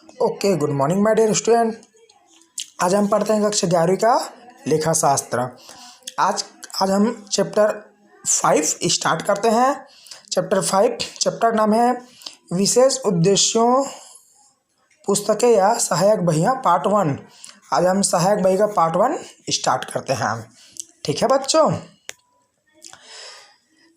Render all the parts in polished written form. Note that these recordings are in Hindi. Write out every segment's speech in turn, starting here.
Okay, good morning my dear student. आज हम पढ़ते हैं कक्षा 11वीं का लेखा शास्त्र। आज आज हम चैप्टर 5 स्टार्ट करते हैं। चैप्टर 5 चैप्टर का नाम है विशेष उद्देश्यों पुस्तकें या सहायक बहियाँ पार्ट 1। आज हम सहायक बही का पार्ट 1 स्टार्ट करते हैं। ठीक है बच्चों,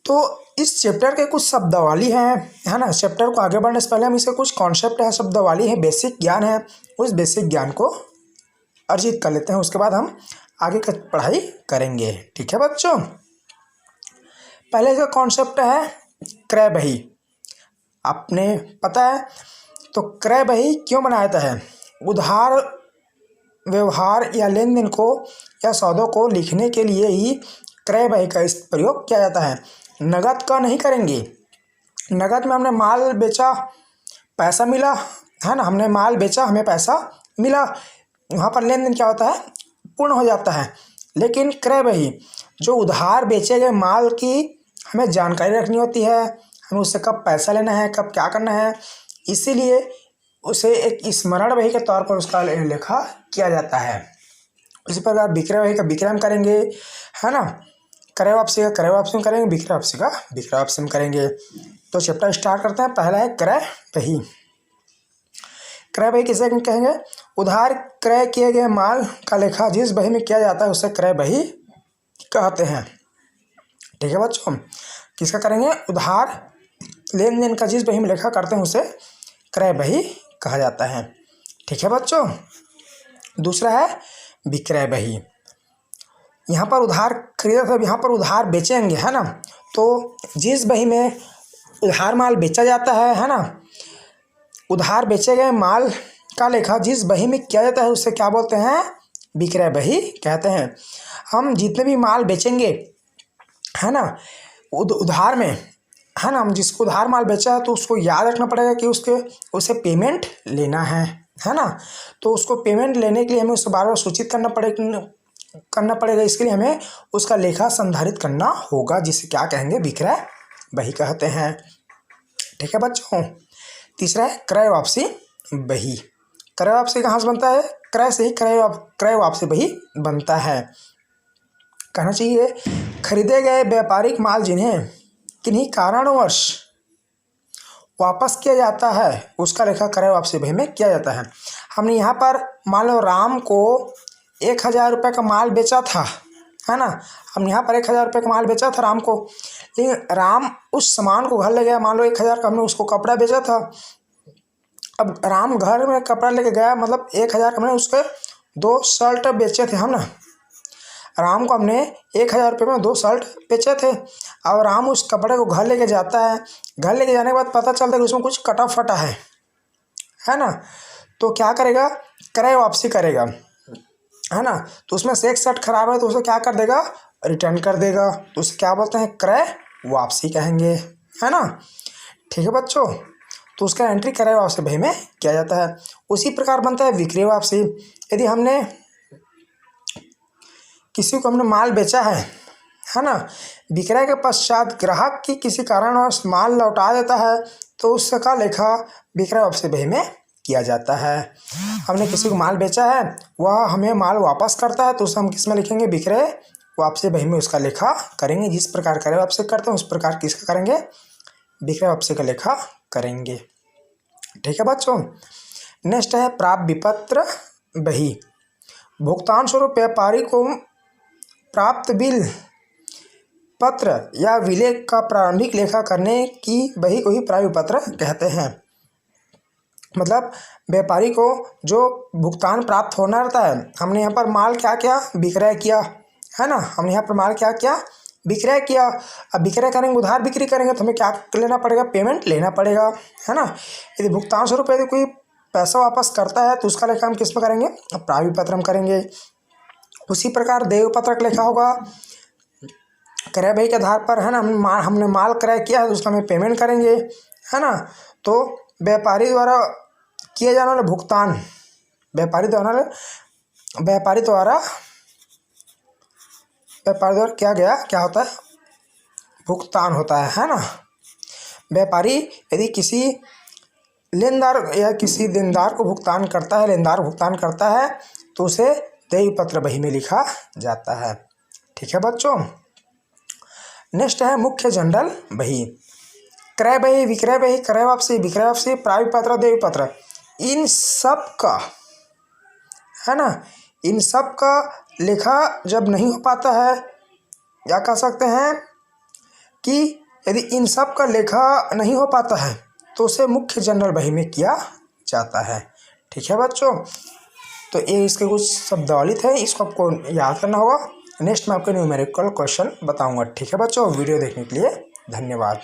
तो इस चैप्टर के कुछ शब्दावली हैं, है ना। चैप्टर को आगे बढ़ने से पहले हम इसके कुछ कॉन्सेप्ट है, शब्दावली है, बेसिक ज्ञान है, उस बेसिक ज्ञान को अर्जित कर लेते हैं। उसके बाद हम आगे की पढ़ाई करेंगे। ठीक है बच्चों, पहले इसका कॉन्सेप्ट है क्रय बही। आपने पता है तो क्रय बही क्यों बनाया जाता है? उधार व्यवहार या लेन देन को या सौदों को लिखने के लिए ही क्रय बही का प्रयोग किया जाता है। नगद का नहीं करेंगे। नगद में हमने माल बेचा, पैसा मिला, है ना। हमने माल बेचा, हमें पैसा मिला, वहाँ पर लेन देन क्या होता है? पूर्ण हो जाता है। लेकिन क्रय बही जो उधार बेचे गए माल की हमें जानकारी रखनी होती है, हमें उससे कब पैसा लेना है, कब क्या करना है, इसीलिए उसे एक स्मरण बही के तौर पर उसका लेखा किया जाता है। इसी प्रकार विक्रय बही का विक्रय हम करेंगे, है ना। क्रय वापसी का क्रय वापसी में करेंगे, विक्रय वापसी का विक्रय वापसी में करेंगे। तो चैप्टर स्टार्ट करते हैं। पहला है क्रय बही। क्रय बही किसे कहेंगे? उधार क्रय किए गए माल का लेखा जिस बही में किया जाता है उसे क्रय बही कहते हैं। ठीक है बच्चों, किसका करेंगे? उधार लेन देन का जिस बही में लेखा करते हैं उसे क्रय बही कहा जाता है। ठीक है बच्चों, दूसरा है विक्रय बही। यहाँ पर उधार खरीदा था, यहाँ पर उधार बेचेंगे, है ना। तो जिस बही में उधार माल बेचा जाता है ना, उधार बेचे गए माल का लेखा जिस बही में किया जाता है उसे क्या बोलते हैं? विक्रय बही कहते हैं। हम जितने भी माल बेचेंगे, है ना, उधार में, है ना, हम जिसको उधार माल बेचा है तो उसको याद रखना पड़ेगा कि उसे पेमेंट लेना है ना। तो उसको पेमेंट लेने के लिए हमें उसको बार बार सूचित करना पड़ेगा। इसके लिए हमें उसका लेखा संधारित करना होगा, जिसे क्या कहेंगे? विक्रय बही कहते हैं। ठीक है बच्चों, तीसरा है क्रय वापसी बही। क्रय वापसी कहाँ से बनता है? क्रय से ही क्रय वापसी बही बनता है। कहना चाहिए खरीदे गए व्यापारिक माल जिन्हें किन्हीं कारणवश वापस किया जाता है उसका लेखा क्रय वापसी बही में किया जाता है। हमने यहाँ पर मान लो राम को 1000 रुपये का माल बेचा था, है ना। हमने यहाँ पर 1000 रुपये का माल बेचा था राम को, लेकिन राम उस सामान को घर ले गया। मान लो 1000 का हमने उसको कपड़ा बेचा था। अब राम घर में कपड़ा लेके गया, मतलब 1000 का हमने उसके 2 शर्ट बेचे थे हम ना। राम को हमने 1000 रुपये में 2 शर्ट बेचे थे। अब राम उस कपड़े को घर लेके जाता है। घर लेके जाने के बाद पता चलता है कि उसमें कुछ कटा फटा है ना। तो क्या करेगा? क्रय वापसी करेगा, है ना। तो उसमें से एक शर्ट खराब है तो उसे क्या कर देगा? रिटर्न कर देगा। तो उसे क्या बोलते हैं? क्रय वापसी कहेंगे, है ना। ठीक है बच्चों, तो उसका एंट्री क्रय वापसी बही में किया जाता है। उसी प्रकार बनता है विक्रय वापसी। यदि हमने किसी को हमने माल बेचा है ना, विक्रय के पश्चात ग्राहक की किसी कारणवश माल लौटा देता है तो उसका लेखा विक्रय वापसी बही में किया जाता है। हमने किसी को माल बेचा है, वह हमें माल वापस करता है तो उसे हम किस में लिखेंगे? विक्रय वापसी बही में उसका लेखा करेंगे। जिस प्रकार क्रय वापसी करते हैं उस प्रकार किसका करेंगे? विक्रय वापसी का लेखा करेंगे। ठीक है बच्चों, नेक्स्ट है प्राप्त विपत्र बही। भुगतान स्वरूप व्यापारी को प्राप्त बिल पत्र या विलेख का प्रारंभिक लेखा करने की बही को ही प्राप्त विपत्र कहते हैं। मतलब व्यापारी को जो भुगतान प्राप्त होना रहता है, हमने यहाँ पर माल क्या किया? विक्रय किया, है ना। हमने यहाँ पर माल क्या किया? विक्रय किया। अब विक्रय करेंगे, उधार बिक्री करेंगे तो हमें क्या लेना पड़ेगा? पेमेंट लेना पड़ेगा, है ना। यदि भुगतान स्वरूप यदि कोई पैसा वापस करता है तो उसका लेखा हम किस में करेंगे? प्राप्त विपत्र हम करेंगे। उसी प्रकार देय पत्रक लेखा होगा क्रय बही के आधार पर, है ना। हमने माल क्रय किया है तो उसका हमें पेमेंट करेंगे, है ना। तो व्यापारी द्वारा किए जाने वाले भुगतान, व्यापारी द्वारा क्या होता है? भुगतान होता है ना। व्यापारी यदि किसी लेनदार या किसी देनदार को भुगतान करता है, लेनदार भुगतान करता है तो उसे देय पत्र बही में लिखा जाता है। ठीक है बच्चों। नेक्स्ट है मुख्य जनरल बही। क्रय बही, विक्रय बही, क्रय वापसी, विक्रय वापसी, प्राप्य पत्र, देय पत्र, इन सब का, है ना, इन सब का लेखा जब नहीं हो पाता है, या कह सकते हैं कि यदि इन सब का लेखा नहीं हो पाता है तो उसे मुख्य जनरल बही में किया जाता है। ठीक है बच्चों। तो ये इसके कुछ शब्दावली थे, इसको आपको याद करना होगा। नेक्स्ट मैं आपको न्यूमेरिकल क्वेश्चन बताऊंगा। ठीक है बच्चों। वीडियो देखने के लिए धन्यवाद।